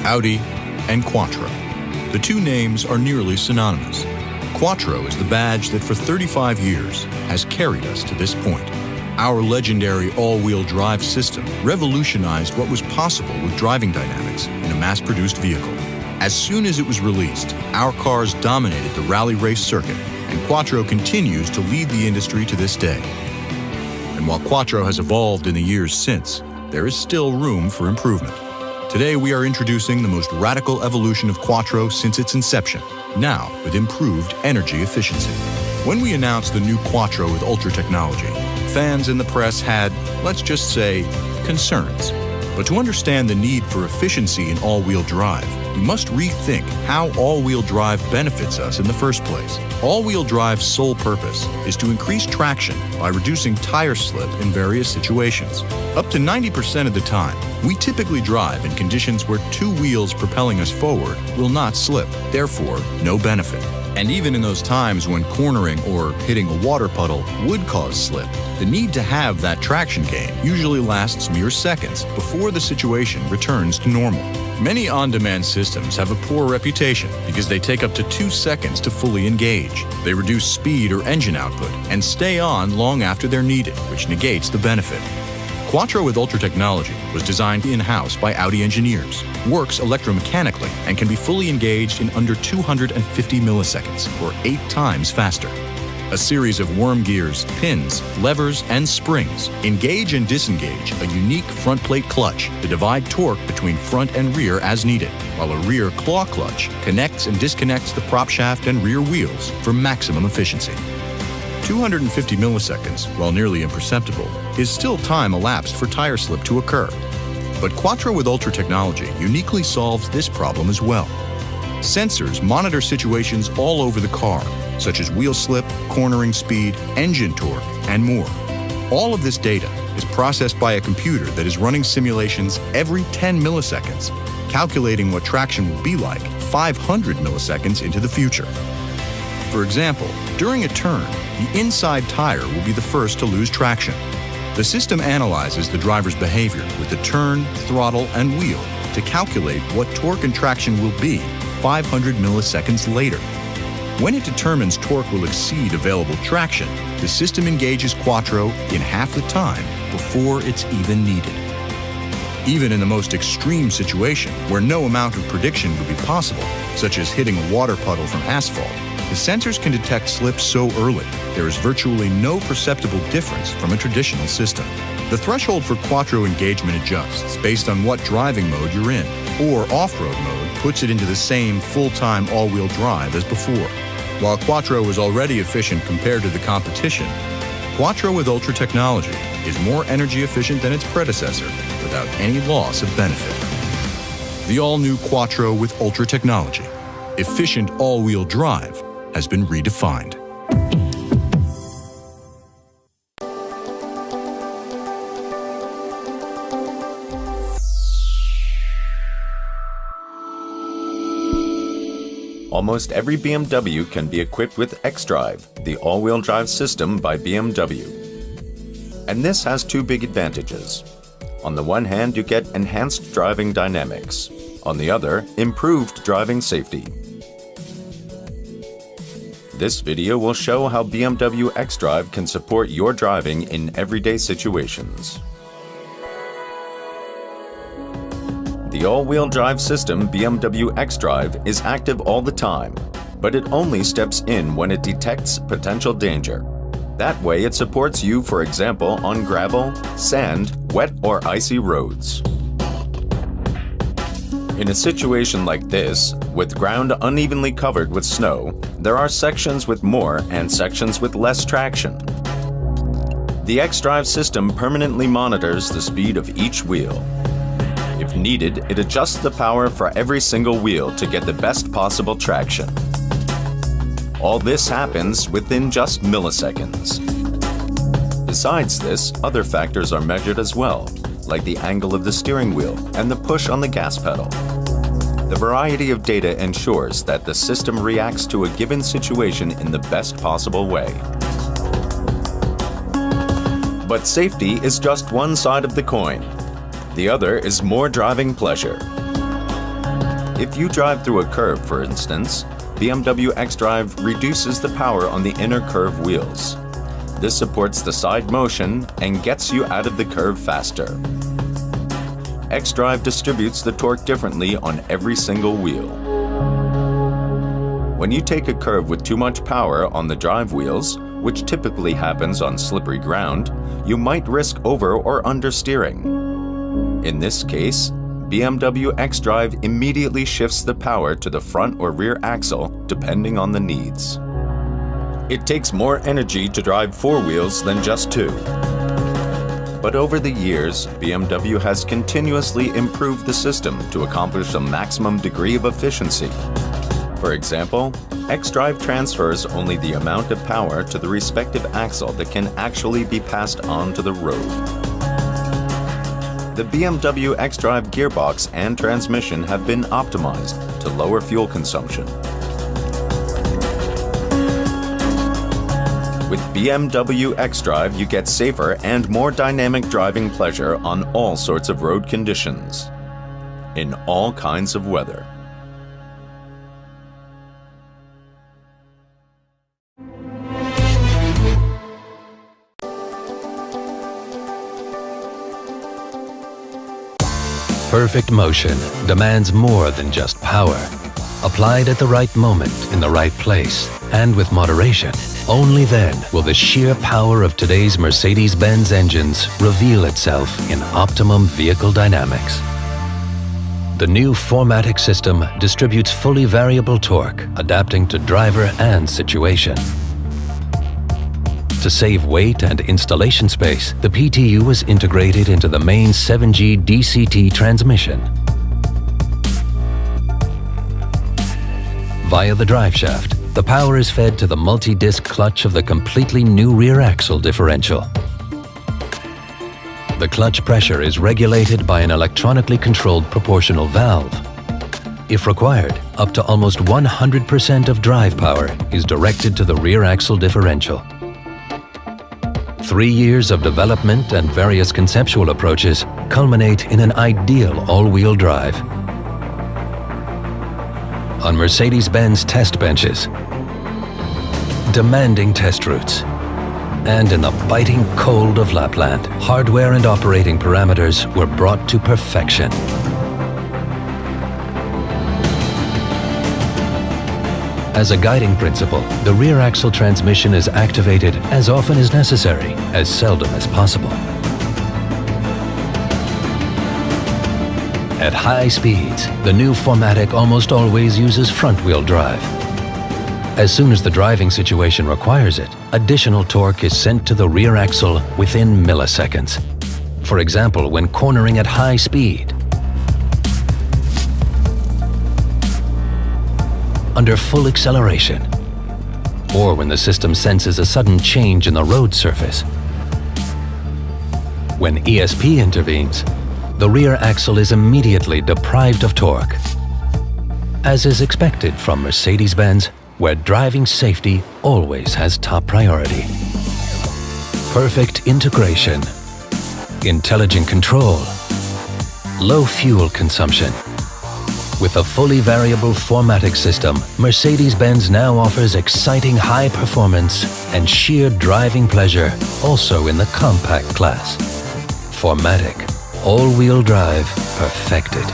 Audi, and Quattro. The two names are nearly synonymous. Quattro is the badge that for 35 years has carried us to this point. Our legendary all-wheel drive system revolutionized what was possible with driving dynamics in a mass-produced vehicle. As soon as it was released, our cars dominated the rally race circuit, and Quattro continues to lead the industry to this day. And while Quattro has evolved in the years since, there is still room for improvement. Today we are introducing the most radical evolution of Quattro since its inception, now with improved energy efficiency. When we announced the new Quattro with Ultra technology, fans and the press had, let's just say, concerns. But to understand the need for efficiency in all-wheel drive, we must rethink how all-wheel drive benefits us in the first place. All-wheel drive's sole purpose is to increase traction by reducing tire slip in various situations. Up to 90% of the time, we typically drive in conditions where two wheels propelling us forward will not slip, therefore no benefit. And even in those times when cornering or hitting a water puddle would cause slip, the need to have that traction gain usually lasts mere seconds before the situation returns to normal. Many on-demand systems have a poor reputation because they take up to 2 seconds to fully engage. They reduce speed or engine output and stay on long after they're needed, which negates the benefit. Quattro with Ultra technology was designed in-house by Audi engineers, works electromechanically, and can be fully engaged in under 250 milliseconds, or 8 times faster. A series of worm gears, pins, levers, and springs engage and disengage a unique front plate clutch to divide torque between front and rear as needed, while a rear claw clutch connects and disconnects the prop shaft and rear wheels for maximum efficiency. 250 milliseconds, while nearly imperceptible, is still time elapsed for tire slip to occur. But Quattro with Ultra technology uniquely solves this problem as well. Sensors monitor situations all over the car, such as wheel slip, cornering speed, engine torque, and more. All of this data is processed by a computer that is running simulations every 10 milliseconds, calculating what traction will be like 500 milliseconds into the future. For example, during a turn, the inside tire will be the first to lose traction. The system analyzes the driver's behavior with the turn, throttle, and wheel to calculate what torque and traction will be 500 milliseconds later. When it determines torque will exceed available traction, the system engages Quattro in half the time before it's even needed. Even in the most extreme situation, where no amount of prediction would be possible, such as hitting a water puddle from asphalt, the sensors can detect slips so early, there is virtually no perceptible difference from a traditional system. The threshold for Quattro engagement adjusts based on what driving mode you're in, or off-road mode puts it into the same full-time all-wheel drive as before. While Quattro is already efficient compared to the competition, Quattro with Ultra technology is more energy efficient than its predecessor without any loss of benefit. The all-new Quattro with Ultra technology, efficient all-wheel drive, has been redefined. Almost every BMW can be equipped with xDrive, the all-wheel drive system by BMW. And this has two big advantages. On the one hand, you get enhanced driving dynamics. On the other, improved driving safety. This video will show how BMW xDrive can support your driving in everyday situations. The all-wheel drive system BMW xDrive is active all the time, but it only steps in when it detects potential danger. That way it supports you, for example, on gravel, sand, wet or icy roads. In a situation like this, with ground unevenly covered with snow, there are sections with more and sections with less traction. The xDrive system permanently monitors the speed of each wheel. If needed, it adjusts the power for every single wheel to get the best possible traction. All this happens within just milliseconds. Besides this, other factors are measured as well, like the angle of the steering wheel and the push on the gas pedal. The variety of data ensures that the system reacts to a given situation in the best possible way. But safety is just one side of the coin. The other is more driving pleasure. If you drive through a curve, for instance, BMW xDrive reduces the power on the inner curve wheels. This supports the side motion and gets you out of the curve faster. xDrive distributes the torque differently on every single wheel. When you take a curve with too much power on the drive wheels, which typically happens on slippery ground, you might risk over or understeering. In this case, BMW xDrive immediately shifts the power to the front or rear axle depending on the needs. It takes more energy to drive four wheels than just two. But over the years, BMW has continuously improved the system to accomplish a maximum degree of efficiency. For example, xDrive transfers only the amount of power to the respective axle that can actually be passed on to the road. The BMW xDrive gearbox and transmission have been optimized to lower fuel consumption. With BMW xDrive, you get safer and more dynamic driving pleasure on all sorts of road conditions, in all kinds of weather. Perfect motion demands more than just power. Applied at the right moment, in the right place, and with moderation, only then will the sheer power of today's Mercedes-Benz engines reveal itself in optimum vehicle dynamics. The new 4MATIC system distributes fully variable torque, adapting to driver and situation. To save weight and installation space, the PTU is integrated into the main 7G DCT transmission. Via the driveshaft, the power is fed to the multi-disc clutch of the completely new rear axle differential. The clutch pressure is regulated by an electronically controlled proportional valve. If required, up to almost 100% of drive power is directed to the rear axle differential. 3 years of development and various conceptual approaches culminate in an ideal all-wheel drive. On Mercedes-Benz test benches, demanding test routes, and in the biting cold of Lapland, hardware and operating parameters were brought to perfection. As a guiding principle, the rear axle transmission is activated as often as necessary, as seldom as possible. At high speeds, the new 4MATIC almost always uses front-wheel drive. As soon as the driving situation requires it, additional torque is sent to the rear axle within milliseconds. For example, when cornering at high speed, under full acceleration, or when the system senses a sudden change in the road surface. When ESP intervenes, the rear axle is immediately deprived of torque, as is expected from Mercedes-Benz, where driving safety always has top priority. Perfect integration, intelligent control, low fuel consumption. With a fully variable 4MATIC system, Mercedes-Benz now offers exciting high performance and sheer driving pleasure also in the compact class. 4MATIC, all-wheel drive perfected.